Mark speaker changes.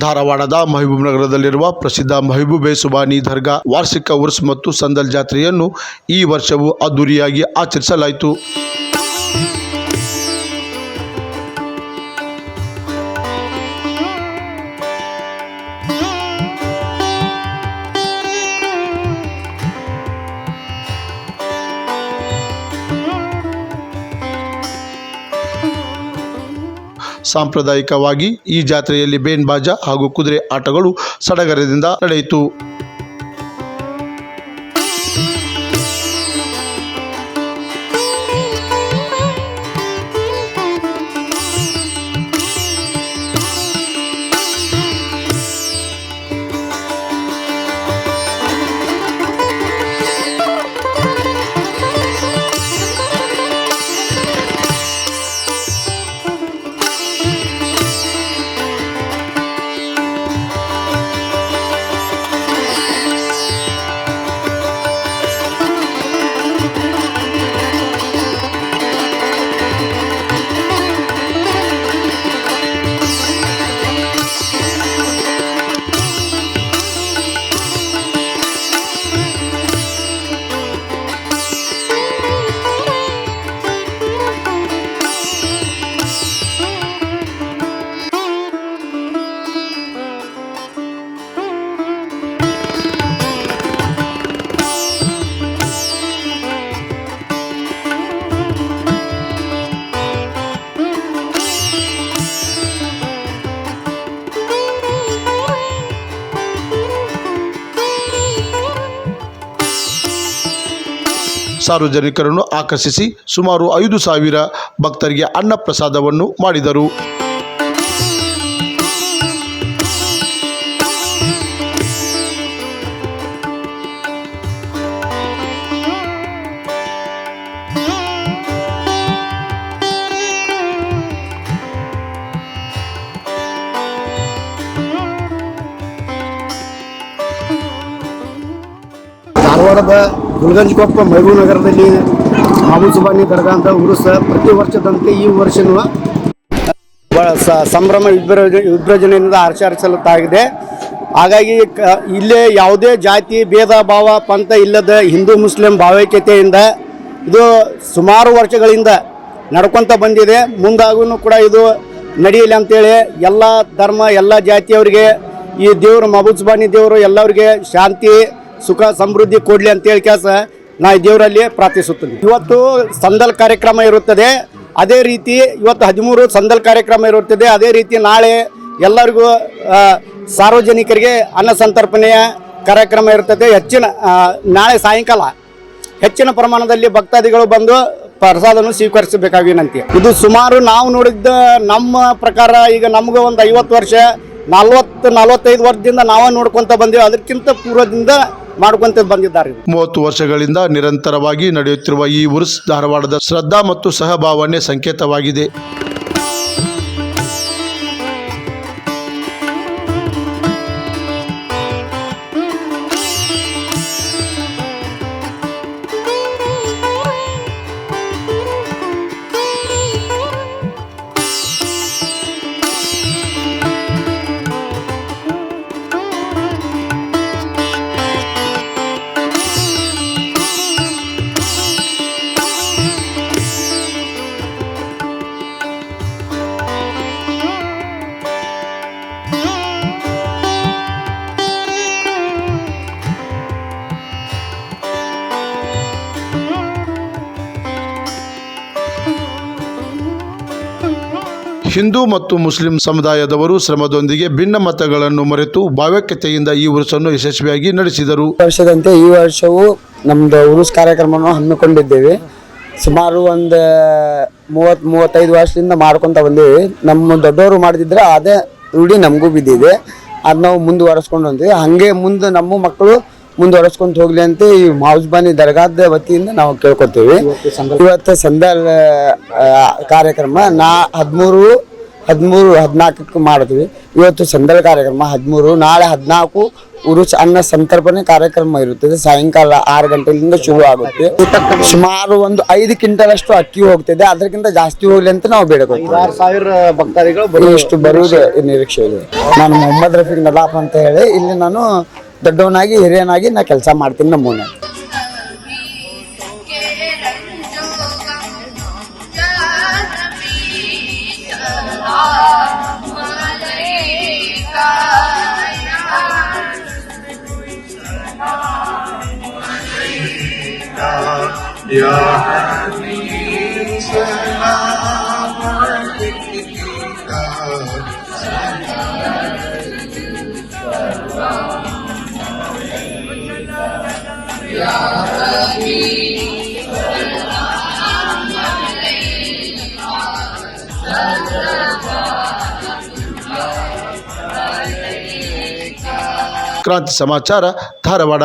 Speaker 1: ಧಾರವಾಡದ ಮಹಬೂಬ್ ನಗರದಲ್ಲಿರುವ ಪ್ರಸಿದ್ಧ ಮೆಹಬೂಬೆ ಸುಬಾನಿ ದರ್ಗಾ ವಾರ್ಷಿಕ ಉರ್ಸ್ ಮತ್ತು ಸಂದಲ್ ಜಾತ್ರೆಯನ್ನು ಈ ವರ್ಷವೂ ಅದ್ದೂರಿಯಾಗಿ ಆಚರಿಸಲಾಯಿತು. ಸಾಂಪ್ರದಾಯಿಕವಾಗಿ ಈ ಜಾತ್ರೆಯಲ್ಲಿ ಬೇನ್ ಬಾಜಾ ಹಾಗೂ ಕುದುರೆ ಆಟಗಳು ಸಡಗರದಿಂದ ನಡೆಯಿತು. ಸಾರ್ವಜನಿಕರನ್ನು ಆಕರ್ಷಿಸಿ ಸುಮಾರು 5,000 ಭಕ್ತರಿಗೆ ಅನ್ನ ಪ್ರಸಾದವನ್ನು ಮಾಡಿದರು.
Speaker 2: ಧಾರವಾಡದ ಗುಲ್ಗಂಜ್ಕೊಪ್ಪ ಮಹಬೂಬ್ ನಗರದಲ್ಲಿ ಮಹಬೂಬ್ ಸುಬಾನಿ ದರ್ಗಾ ಅಂತ ಉರುಸ ಪ್ರತಿ ವರ್ಷದಂತೆ ಈ ವರ್ಷನೂ ಸಂಭ್ರಮ ವಿಜೃಂಭಣೆಯಿಂದ ಆಚರಿಸಲಾಗಿದೆ. ಹಾಗಾಗಿ ಇಲ್ಲೇ ಯಾವುದೇ ಜಾತಿ ಭೇದ ಭಾವ ಪಂಥ ಇಲ್ಲದ ಹಿಂದೂ ಮುಸ್ಲಿಂ ಭಾವೈಕ್ಯತೆಯಿಂದ ಇದು ಸುಮಾರು ವರ್ಷಗಳಿಂದ ನಡ್ಕೊತ ಬಂದಿದೆ. ಮುಂದಾಗೂ ಕೂಡ ಇದು ನಡೆಯಲಿ ಅಂತೇಳಿ ಎಲ್ಲ ಧರ್ಮ ಎಲ್ಲ ಜಾತಿಯವರಿಗೆ ಈ ದೇವರು ಮಹಬೂಬ್ ಸುಬಾನಿ ದೇವರು ಎಲ್ಲರಿಗೆ ಶಾಂತಿ ಸುಖ ಸಮೃದ್ಧಿ ಕೊಡಲಿ ಅಂತೇಳಿ ನಾ ದೇವರಲ್ಲಿ ಪ್ರಾರ್ಥಿಸುತ್ತೇನೆ. ಇವತ್ತು ಸಂದಲ್ ಕಾರ್ಯಕ್ರಮ ಇರುತ್ತದೆ. ಅದೇ ರೀತಿ ಇವತ್ತು 13 ಸಂದಲ್ ಕಾರ್ಯಕ್ರಮ ಇರುತ್ತದೆ. ಅದೇ ರೀತಿ ನಾಳೆ ಎಲ್ಲರಿಗೂ ಸಾರ್ವಜನಿಕರಿಗೆ ಅನ್ನ ಸಂತರ್ಪಣೆಯ ಕಾರ್ಯಕ್ರಮ ಇರುತ್ತದೆ. ನಾಳೆ ಸಾಯಂಕಾಲ ಹೆಚ್ಚಿನ ಪ್ರಮಾಣದಲ್ಲಿ ಭಕ್ತಾದಿಗಳು ಬಂದು ಪ್ರಸಾದವನ್ನು ಸ್ವೀಕರಿಸಬೇಕಾಗಿ ವಿನಂತಿ. ಇದು ಸುಮಾರು ನಾವು ನೋಡಿದ್ದ ನಮ್ಮ ಪ್ರಕಾರ ಈಗ ನಮ್ಗೆ ಒಂದು 50 ವರ್ಷ 40-45 ವರ್ಷದಿಂದ ನಾವೇ ನೋಡ್ಕೊತ ಬಂದೇವೆ. ಅದಕ್ಕಿಂತ ಪೂರ್ವದಿಂದ ಮಾಡ್ಕೊಂತ ಬಂದಿದ್ದಾರೆ.
Speaker 1: 30 ವರ್ಷಗಳಿಂದ ನಿರಂತರವಾಗಿ ನಡೆಯುತ್ತಿರುವ ಈ ಉರ್ಸ್ ಧಾರವಾಡದ ಶ್ರದ್ಧಾ ಮತ್ತು ಸಹಭಾವನೆ ಸಂಕೇತವಾಗಿದೆ. ಹಿಂದೂ ಮತ್ತು ಮುಸ್ಲಿಂ ಸಮುದಾಯದವರು ಶ್ರಮದೊಂದಿಗೆ ಭಿನ್ನ ಮತಗಳನ್ನು ಮರೆತು ಭಾವೈಕ್ಯತೆಯಿಂದ ಈ ಉರುಸನ್ನು ಯಶಸ್ವಿಯಾಗಿ ನಡೆಸಿದರು.
Speaker 2: ವರ್ಷದಂತೆ ಈ ವರ್ಷವೂ ನಮ್ದು ಉರುಸ್ ಕಾರ್ಯಕ್ರಮವನ್ನು ಹಮ್ಮಿಕೊಂಡಿದ್ದೇವೆ. ಸುಮಾರು ಒಂದು 30-35 ವರ್ಷದಿಂದ ಮಾಡ್ಕೊತ ಬಂದೇವೆ. ನಮ್ಮ ದೊಡ್ಡವರು ಮಾಡ್ತಿದ್ರೆ ಅದೇ ರೂಢಿ ನಮಗೂ ಬಿದ್ದಿದೆ. ಅದು ನಾವು ಮುಂದುವರೆಸ್ಕೊಂಡು ಬಂದ್ವಿ. ಹಾಗೆ ಮುಂದೆ ನಮ್ಮ ಮಕ್ಕಳು ಮುಂದುವರೆಸ್ಕೊಂತ ಹೋಗ್ಲಿ ಅಂತ ಈ ಮಹಬೂಬ್ ಸುಬಾನಿ ದರ್ಗಾದ ವತಿಯಿಂದ ನಾವು ಕೇಳ್ಕೊತೀವಿ. ಇವತ್ತು ಸಂದಲ್ ಕಾರ್ಯಕ್ರಮ 13-14 ಮಾಡಿದ್ವಿ. ಇವತ್ತು ಸಂದಲ್ ಕಾರ್ಯಕ್ರಮ 13, ನಾಳೆ 14
Speaker 3: ಉರುಸ್ ಅನ್ನ ಸಂತರ್ಪಣೆ ಕಾರ್ಯಕ್ರಮ ಇರುತ್ತದೆ. ಸಾಯಂಕಾಲ 6 ಗಂಟೆಯಿಂದ ಶುರು ಆಗುತ್ತೆ. ಸುಮಾರು ಒಂದು 5 ಕ್ವಿಂಟಲ್ ಅಷ್ಟು ಅಕ್ಕಿ ಹೋಗ್ತಿದೆ. ಅದಕ್ಕಿಂತ ಜಾಸ್ತಿ ಹೋಗ್ಲಿ ಅಂತ ನಾವು ಬೇಡಬೇಕು.
Speaker 2: 6,000 ಭಕ್ತಾದಿಗಳು
Speaker 3: ಇಷ್ಟು ಬರುವುದು ನಿರೀಕ್ಷೆ ಇದೆ. ನಾನು ಮೊಹಮ್ಮದ್ ರಫೀಕ್ ನದಾಫ್ ಅಂತ ಹೇಳಿ ಇಲ್ಲಿ ನಾನು ದೊಡ್ಡವನಾಗಿ ಹಿರಿಯನಾಗಿ ನಾ ಕೆಲಸ ಮಾಡ್ತೀನಿ ನಮ್ಮೂನ.
Speaker 1: ಕ್ರಾಂತಿ ಸಮಾಚಾರ ಧಾರವಾಡ.